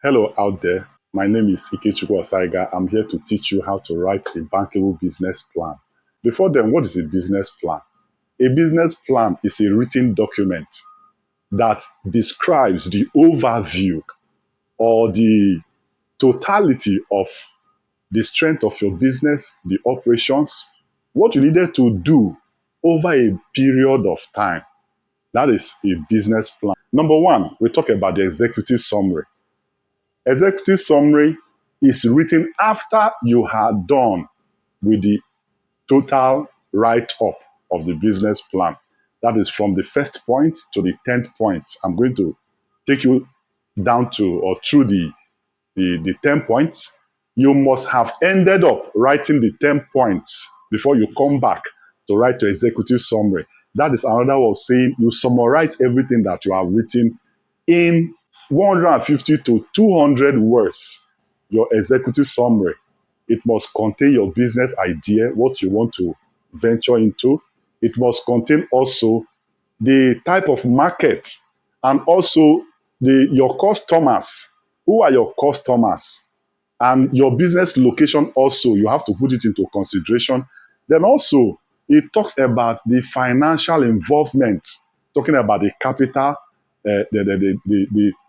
Hello out there. My name is Ikechukwu Osaiga. I'm here to teach you how to write a bankable business plan. Before then, what is a business plan? A business plan is a written document that describes the overview or the totality of the strength of your business, the operations, what you needed to do over a period of time. That is a business plan. Number one, we talk about the executive summary. Executive summary is written after you had done with the total write-up of the business plan. That is from the first point to the 10th point. I'm going to take you down to or through the 10 points. You must have ended up writing the 10 points before you come back to write your executive summary. That is another way of saying you summarize everything that you have written in 150 to 200 words. Your executive summary. It must contain your business idea, what you want to venture into. It must contain also the type of market and also your customers. Who are your customers? And your business location also, you have to put it into consideration. Then also, it talks about the financial involvement, talking about the capital,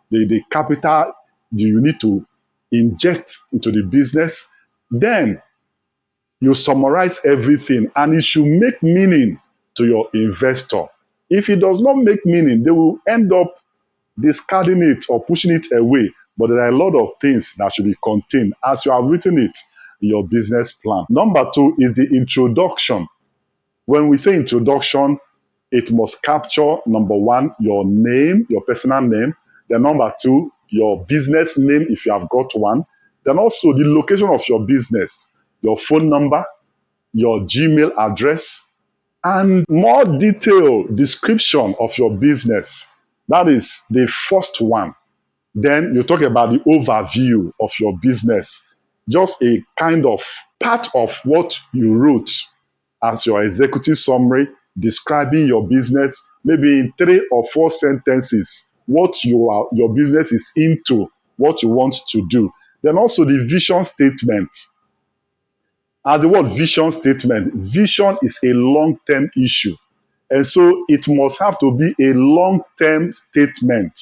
the capital you need to inject into the business. Then you summarize everything and it should make meaning to your investor. If it does not make meaning, they will end up discarding it or pushing it away. But there are a lot of things that should be contained as you have written it in your business plan. Number two is the introduction. When we say introduction, it must capture, number one, your name, your personal name. Then number two, your business name if you have got one. Then also the location of your business, your phone number, your Gmail address, and more detailed description of your business. That is the first one. Then you talk about the overview of your business, just a kind of part of what you wrote as your executive summary, describing your business, maybe in 3 or 4 sentences, what your business is into, what you want to do. Then also the vision statement. As the word vision statement, vision is a long-term issue. And so it must have to be a long-term statement.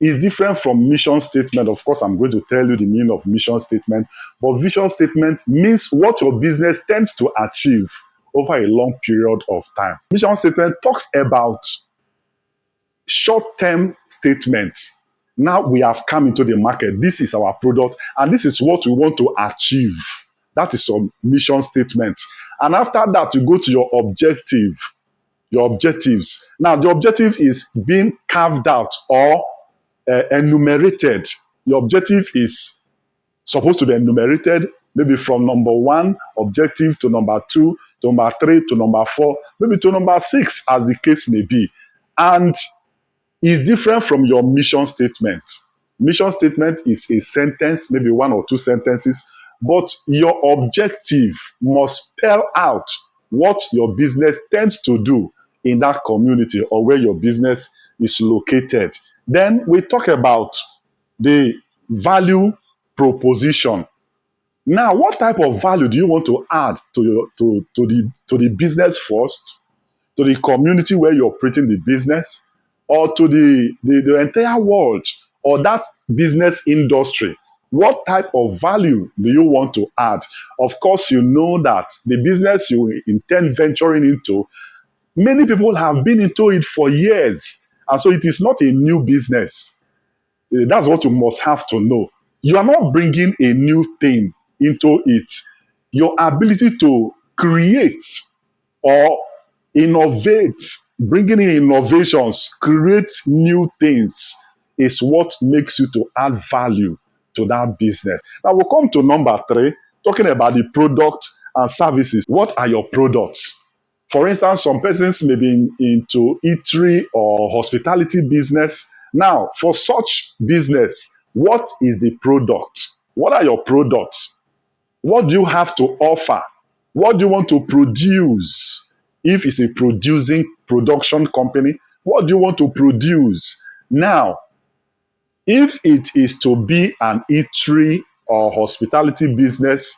It's different from mission statement. Of course, I'm going to tell you the meaning of mission statement. But vision statement means what your business tends to achieve over a long period of time. Mission statement talks about short-term statements. Now we have come into the market. This is our product, and this is what we want to achieve. That is some mission statement. And after that, you go to your objective, your objectives. Now, the objective is being carved out or enumerated. Your objective is supposed to be enumerated, maybe from number 1 objective to number 2, to number 3, to number 4, maybe to number 6, as the case may be. And it's different from your mission statement. Mission statement is a sentence, maybe 1 or 2 sentences, but your objective must spell out what your business tends to do in that community or where your business is located. Then we talk about the value proposition. Now, what type of value do you want to add to the business first, to the community where you're operating the business, or to the entire world or that business industry? What type of value do you want to add? Of course, you know that the business you intend venturing into, many people have been into it for years. And so it is not a new business. That's what you must have to know. You are not bringing a new thing into it. Your ability to create or innovate, bringing in innovations, create new things is what makes you to add value to that business. Now we'll come to number 3, talking about the product and services. What are your products? For instance, some persons may be into eatery or hospitality business. Now, for such business, what is the product? What are your products? What do you have to offer? What do you want to produce? If it's a production company, what do you want to produce? Now, If it is to be an eatery or hospitality business,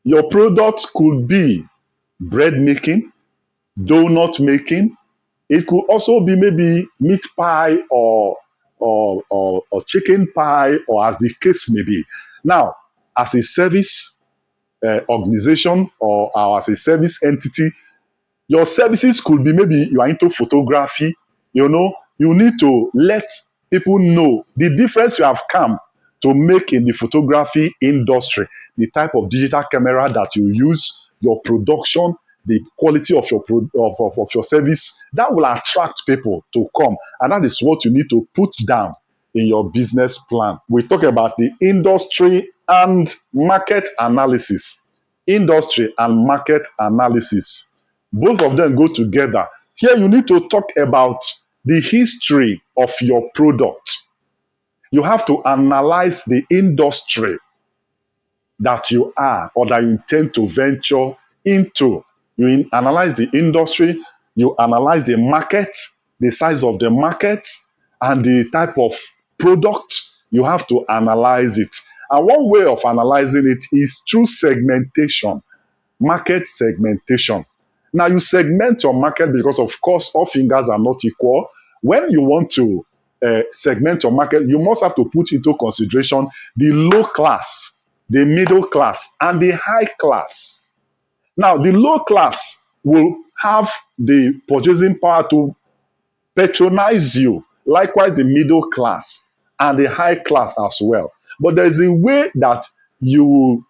your product could be bread making, donut making. It could also be maybe meat pie or chicken pie, or as the case may be. Now, as a service organization, or as a service entity, your services could be, maybe you are into photography. You need to let people know the difference you have come to make in the photography industry, the type of digital camera that you use, your production, the quality of of your service. That will attract people to come, and that is what you need to put down in your business plan. We talk about the industry and market analysis. Industry and market analysis, both of them go together. Here you need to talk about the history of your product. You have to analyze the industry that you are, or that you intend to venture into. You analyze the industry, you analyze the market, the size of the market, and the type of product. You have to analyze it. And one way of analyzing it is through segmentation, market segmentation. Now, you segment your market because, of course, all fingers are not equal. When you want to segment your market, you must have to put into consideration the low class, the middle class, and the high class. Now, the low class will have the purchasing power to patronize you. Likewise, the middle class and the high class as well. But there's a way that you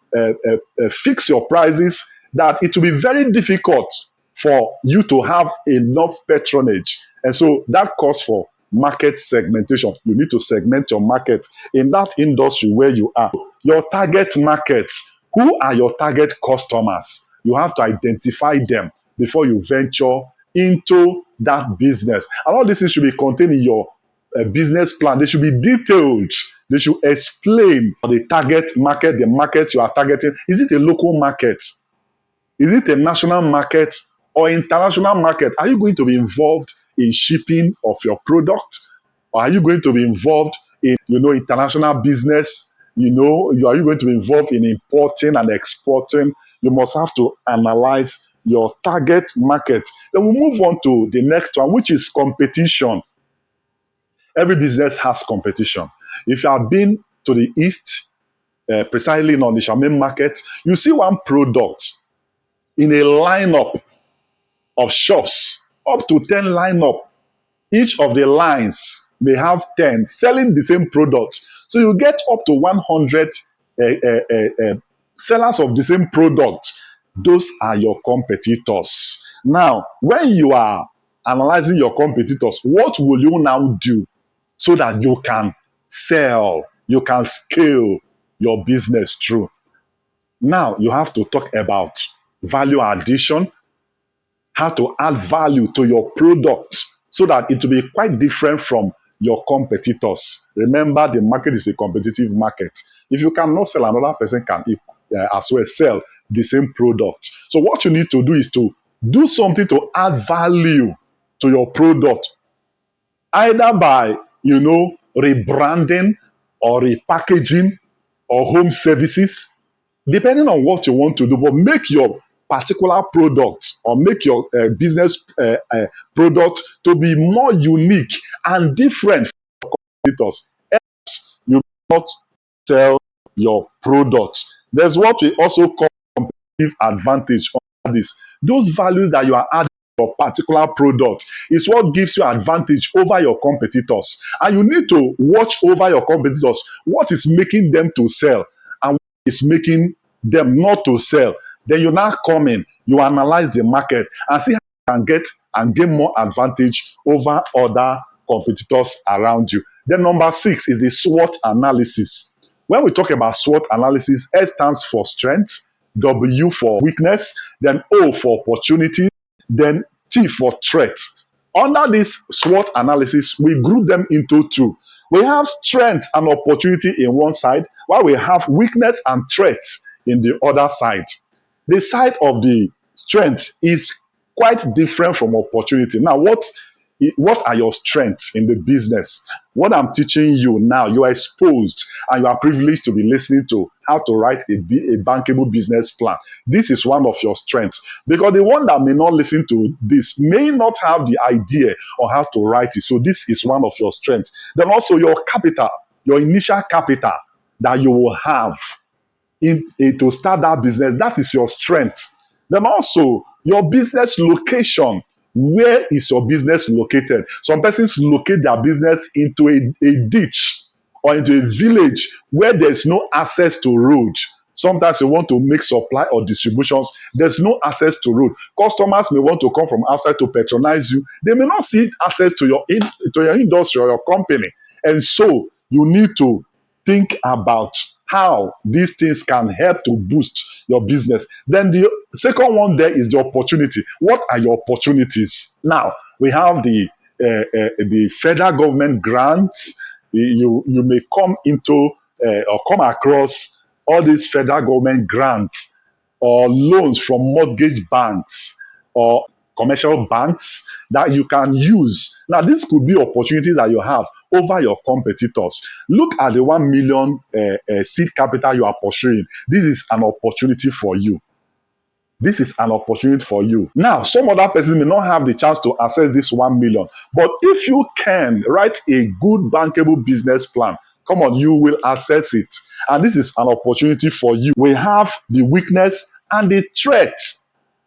fix your prices that it will be very difficult for you to have enough patronage. And so that calls for market segmentation. You need to segment your market in that industry where you are. Your target market. Who are your target customers? You have to identify them before you venture into that business. And all these things should be contained in your business plan. They should be detailed. They should explain the target market, the market you are targeting. Is it a local market? Is it a national market or international market? Are you going to be involved in shipping of your product? Or are you going to be involved in, international business? Are you going to be involved in importing and exporting? You must have to analyze your target market. Then we move on to the next one, which is competition. Every business has competition. If you have been to the East, precisely in the main market, you see one product in a lineup of shops, up to 10 lineup. Each of the lines may have 10 selling the same product. So you get up to 100 sellers of the same product. Those are your competitors. Now, when you are analyzing your competitors, what will you now do so that you can sell, you can scale your business through? Now, you have to talk about value addition, how to add value to your product so that it will be quite different from your competitors. Remember, the market is a competitive market. If you cannot sell, another person can as well sell the same product. So what you need to do is to do something to add value to your product, either by, rebranding or repackaging or home services, depending on what you want to do. But make your particular product or make your business product to be more unique and different from competitors. Else, you will not sell your product. There's what we also call competitive advantage on this. Those values that you are adding to your particular product is what gives you advantage over your competitors. And you need to watch over your competitors. What is making them to sell and what is making them not to sell? Then you now come in, you analyze the market and see how you can get and gain more advantage over other competitors around you. Then number 6 is the SWOT analysis. When we talk about SWOT analysis, S stands for strength, W for weakness, then O for opportunity, then T for threat. Under this SWOT analysis, we group them into 2. We have strength and opportunity in one side, while we have weakness and threat in the other side. The side of the strength is quite different from opportunity. Now, what what are your strengths in the business? What I'm teaching you now, you are exposed and you are privileged to be listening to how to write a bankable business plan. This is one of your strengths, because the one that may not listen to this may not have the idea on how to write it. So this is one of your strengths. Then also your capital, your initial capital that you will have to start that business, that is your strength. Then also your business location. Where is your business located? Some persons locate their business into a ditch or into a village where there's no access to road. Sometimes you want to make supply or distributions, there's no access to road. Customers may want to come from outside to patronize you. They may not see access to your industry or your company. And so you need to think about how these things can help to boost your business. Then the second one there is the opportunity. What are your opportunities? Now, we have the federal government grants. You may come into or come across all these federal government grants or loans from mortgage banks or commercial banks that you can use. Now, this could be opportunities that you have over your competitors. Look at the 1 million seed capital you are pursuing. This is an opportunity for you. This is an opportunity for you. Now, some other persons may not have the chance to access this 1 million, but if you can write a good bankable business plan, come on, you will access it. And this is an opportunity for you. We have the weakness and the threat.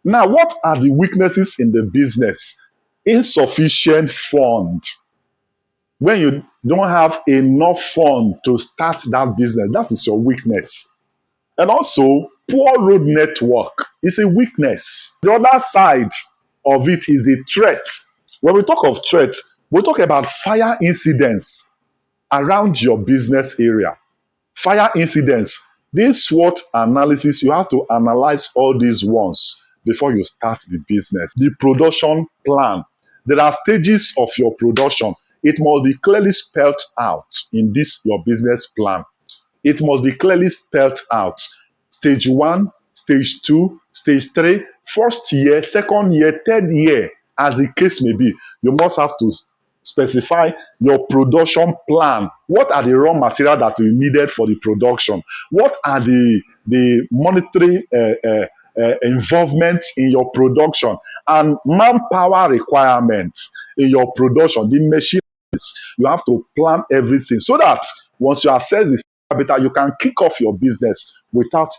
Now, what are the weaknesses in the business? Insufficient fund. When you don't have enough fund to start that business, that is your weakness. And also, poor road network is a weakness. The other side of it is the threat. When we talk of threat, we talk about fire incidents around your business area. Fire incidents. This SWOT analysis, you have to analyze all these ones before you start the business. The production plan. There are stages of your production. It must be clearly spelled out in this, your business plan. It must be clearly spelled out. Stage 1, stage 2, stage 3, first year, second year, third year, as the case may be. You must have to specify your production plan. What are the raw material that you needed for the production? What are the monetary involvement in your production and manpower requirements in your production, the machines? You have to plan everything so that once you assess this capital, you can kick off your business without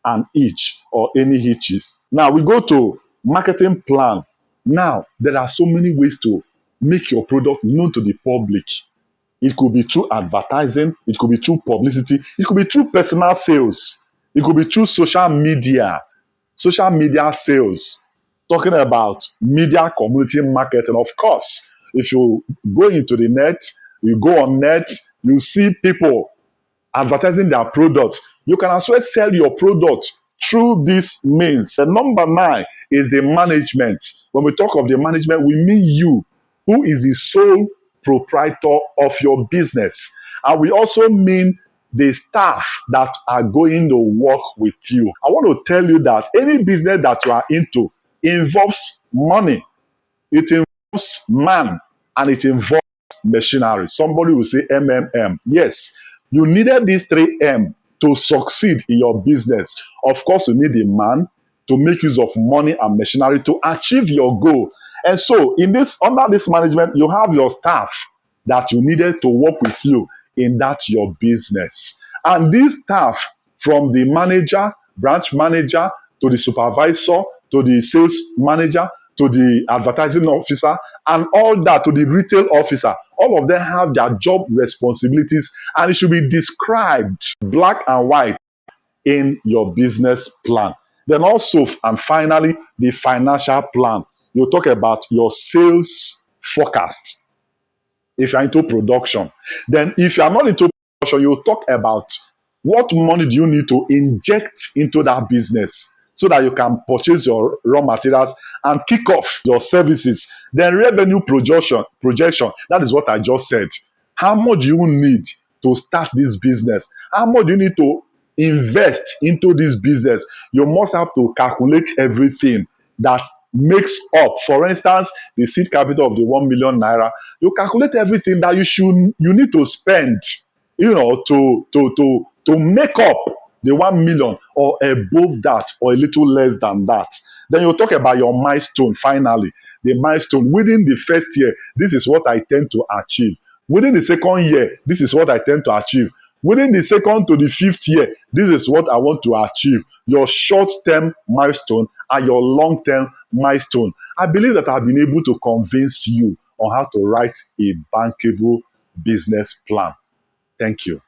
an hitch or any hitches. Now we go to marketing plan. Now there are so many ways to make your product known to the public. It could be through advertising, it could be through publicity, it could be through personal sales, it could be through social media sales. Talking about media community marketing. Of course, if you go into the net, you go on net, you see people advertising their products. You can as well sell your product through these means. The number 9 is the management. When we talk of the management, we mean you, who is the sole proprietor of your business. And we also mean the staff that are going to work with you. I want to tell you that any business that you are into involves money, it involves man, and it involves machinery. Somebody will say MMM. Yes, you needed these 3 M to succeed in your business. Of course, you need a man to make use of money and machinery to achieve your goal. And so, under this management, you have your staff that you needed to work with you in that your business. And this staff, from the manager, branch manager, to the supervisor, to the sales manager, to the advertising officer, and all that, to the retail officer, all of them have their job responsibilities, and it should be described black and white in your business plan. Then also, and finally, the financial plan. You talk about your sales forecast. If you're into production, then if you are not into production, you talk about what money do you need to inject into that business so that you can purchase your raw materials and kick off your services. Then revenue projection, that is what I just said. How much do you need to start this business? How much do you need to invest into this business? You must have to calculate everything that makes up. For instance, the seed capital of the 1 million naira, you calculate everything that you need to spend, to make up the 1 million or above that or a little less than that. Then you talk about your milestone. Finally, the milestone within the first year, this is what I tend to achieve. Within the second year, this is what I tend to achieve. Within the second to the fifth year, this is what I want to achieve. Your short-term milestone and your long-term milestone. I believe that I've been able to convince you on how to write a bankable business plan. Thank you.